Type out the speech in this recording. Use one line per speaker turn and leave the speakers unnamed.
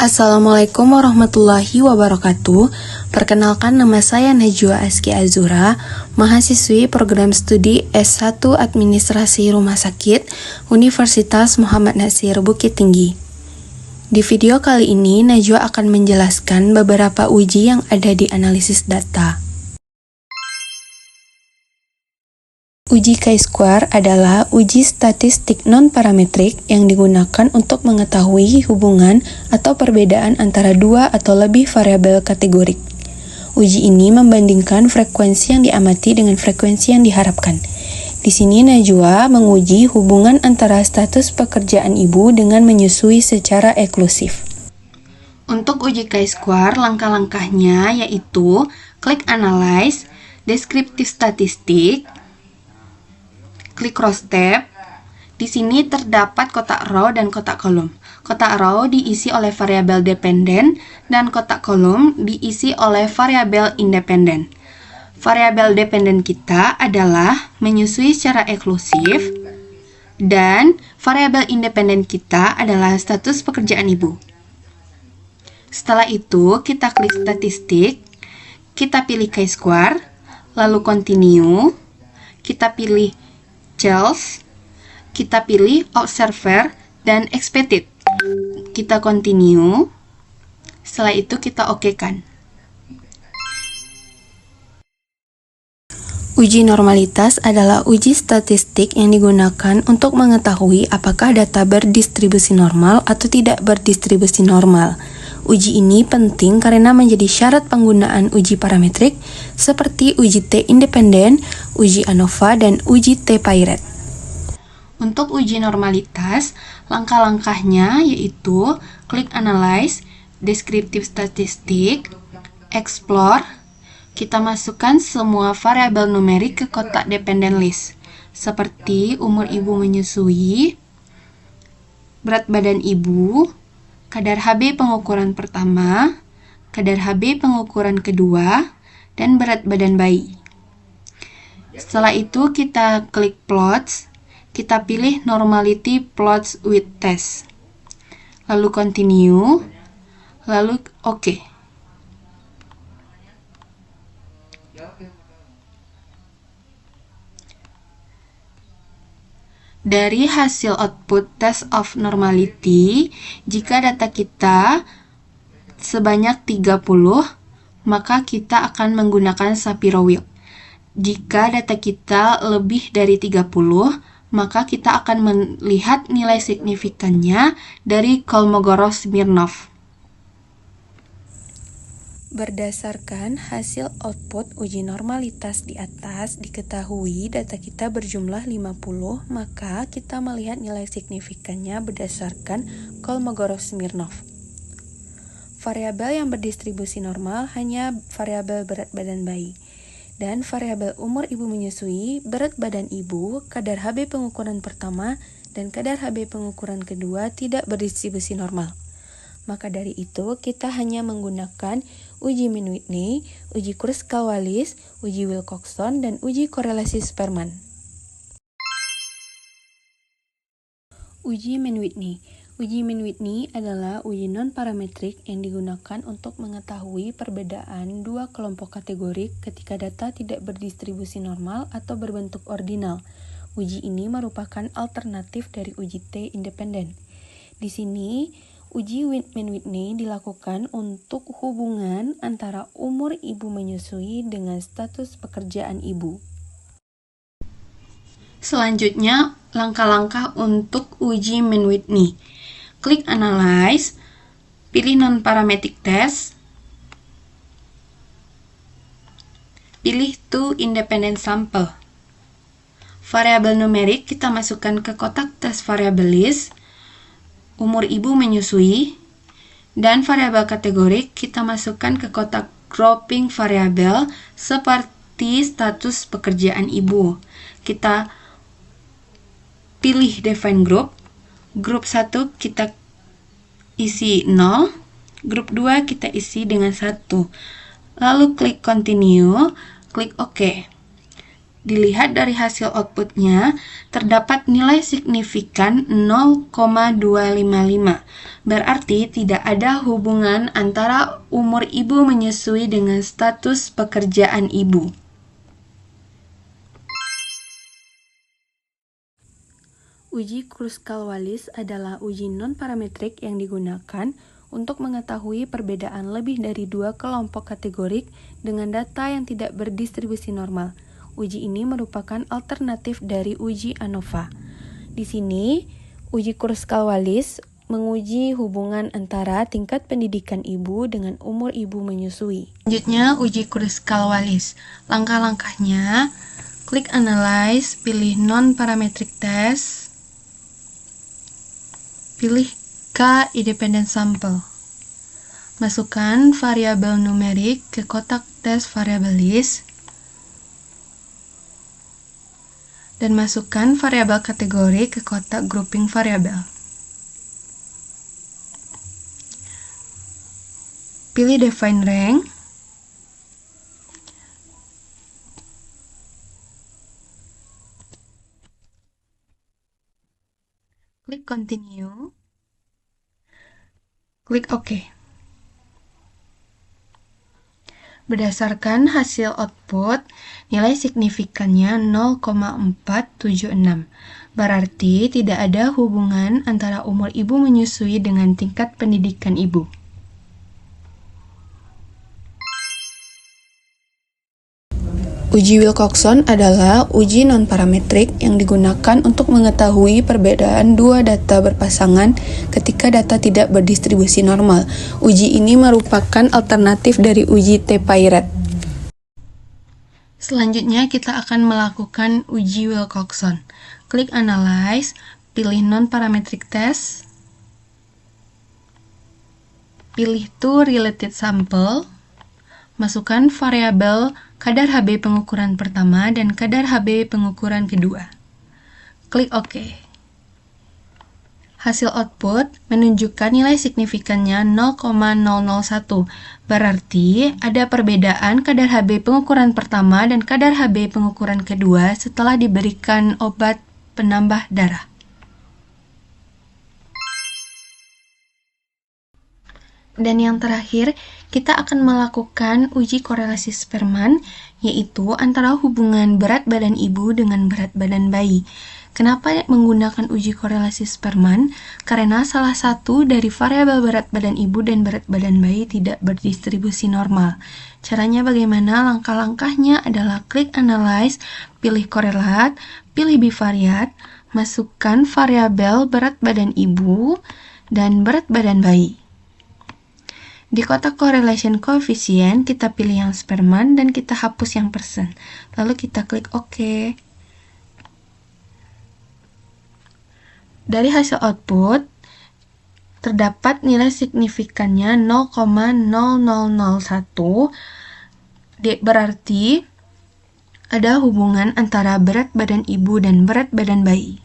Assalamualaikum warahmatullahi wabarakatuh. Perkenalkan, nama saya Najwa Aski Azura, mahasiswi program studi S1 Administrasi Rumah Sakit Universitas Muhammad Nasir Bukit Tinggi. Di video kali ini, Najwa akan menjelaskan beberapa uji yang ada di analisis data. Uji chi-square adalah uji statistik non-parametrik yang digunakan untuk mengetahui hubungan atau perbedaan antara dua atau lebih variabel kategorik. Uji ini membandingkan frekuensi yang diamati dengan frekuensi yang diharapkan. Di sini Najwa menguji hubungan antara status pekerjaan ibu dengan menyusui secara eksklusif. Untuk uji chi-square, langkah-langkahnya yaitu klik Analyze, Deskriptif Statistik, klik Row Step. Di sini terdapat kotak row dan kotak kolom. Kotak row diisi oleh variabel dependen dan kotak kolom diisi oleh variabel independen. Variabel dependen kita adalah menyusui secara eksklusif dan variabel independen kita adalah status pekerjaan ibu. Setelah itu, kita klik statistik, kita pilih chi-square, lalu continue, kita pilih Charles, kita pilih Observer dan Expected. Kita continue. Setelah itu kita okekan. Uji normalitas adalah uji statistik yang digunakan untuk mengetahui apakah data berdistribusi normal atau tidak berdistribusi normal. Uji ini penting karena menjadi syarat penggunaan uji parametrik seperti uji T independen, uji ANOVA, dan uji T-Paired. Untuk uji normalitas, langkah-langkahnya yaitu klik Analyze, Deskriptif Statistik, Explore. Kita masukkan semua variabel numerik ke kotak dependent list, seperti umur ibu menyusui, berat badan ibu, kadar HB pengukuran pertama, kadar HB pengukuran kedua, dan berat badan bayi. Setelah itu kita klik Plots, kita pilih Normality Plots with Test. Lalu Continue, lalu OK. Dari hasil output test of normality, jika data kita sebanyak 30, maka kita akan menggunakan Shapiro-Wilk. Jika data kita lebih dari 30, maka kita akan melihat nilai signifikannya dari Kolmogorov-Smirnov. Berdasarkan hasil output uji normalitas di atas, diketahui data kita berjumlah 50, maka kita melihat nilai signifikannya berdasarkan Kolmogorov-Smirnov. Variabel yang berdistribusi normal hanya variabel berat badan bayi, dan variabel umur ibu menyusui, berat badan ibu, kadar HB pengukuran pertama, dan kadar HB pengukuran kedua tidak berdistribusi normal. Maka dari itu, kita hanya menggunakan uji Mann-Whitney, uji Kruskal-Wallis, uji Wilcoxon, dan uji korelasi Spearman. Uji Mann-Whitney. Uji Mann-Whitney adalah uji non-parametrik yang digunakan untuk mengetahui perbedaan dua kelompok kategorik ketika data tidak berdistribusi normal atau berbentuk ordinal. Uji ini merupakan alternatif dari uji T independen. Di sini, uji Mann-Whitney dilakukan untuk hubungan antara umur ibu menyusui dengan status pekerjaan ibu. Selanjutnya, langkah-langkah untuk uji Mann-Whitney. Klik Analyze, pilih Non-Parametric Test, pilih To Independent Sample. Variabel numerik kita masukkan ke kotak tes variabel list, umur ibu menyusui, dan variabel kategorik kita masukkan ke kotak grouping variabel seperti status pekerjaan ibu. Kita pilih define group. Grup 1 kita isi 0, grup 2 kita isi dengan 1. Lalu klik continue, klik OK. Dilihat dari hasil outputnya, terdapat nilai signifikan 0,255. Berarti tidak ada hubungan antara umur ibu menyusui dengan status pekerjaan ibu. Uji Kruskal-Wallis adalah uji non-parametrik yang digunakan untuk mengetahui perbedaan lebih dari dua kelompok kategorik dengan data yang tidak berdistribusi normal. Uji ini merupakan alternatif dari uji ANOVA. Di sini, uji Kruskal-Wallis menguji hubungan antara tingkat pendidikan ibu dengan umur ibu menyusui. Selanjutnya, uji Kruskal-Wallis. Langkah-langkahnya, klik Analyze, pilih Non-Parametric Test, pilih K Independent Sample. Masukkan variabel numerik ke kotak tes variabel list, dan masukkan variabel kategori ke kotak grouping variabel. Pilih Define Rank, klik Continue, klik OK. Berdasarkan hasil output, nilai signifikannya 0,476. Berarti tidak ada hubungan antara umur ibu menyusui dengan tingkat pendidikan ibu. Uji Wilcoxon adalah uji non-parametrik yang digunakan untuk mengetahui perbedaan dua data berpasangan ketika data tidak berdistribusi normal. Uji ini merupakan alternatif dari uji T-Pyrad. Selanjutnya kita akan melakukan uji Wilcoxon. Klik Analyze, pilih Non-Parametric Test, pilih To Related Sample, masukkan variabel kadar Hb pengukuran pertama dan kadar Hb pengukuran kedua. Klik OK. Hasil output menunjukkan nilai signifikannya 0,001. Berarti ada perbedaan kadar Hb pengukuran pertama dan kadar Hb pengukuran kedua setelah diberikan obat penambah darah. Dan yang terakhir, kita akan melakukan uji korelasi Spearman, yaitu antara hubungan berat badan ibu dengan berat badan bayi. Kenapa menggunakan uji korelasi Spearman? Karena salah satu dari variabel berat badan ibu dan berat badan bayi tidak berdistribusi normal. Caranya bagaimana? Langkah-langkahnya adalah klik Analyze, pilih Korelat, pilih Bivariat, masukkan variabel berat badan ibu dan berat badan bayi. Di kotak correlation coefficient, kita pilih yang Spearman dan kita hapus yang persen. Lalu kita klik OK. Dari hasil output, terdapat nilai signifikannya 0,0001. Berarti ada hubungan antara berat badan ibu dan berat badan bayi.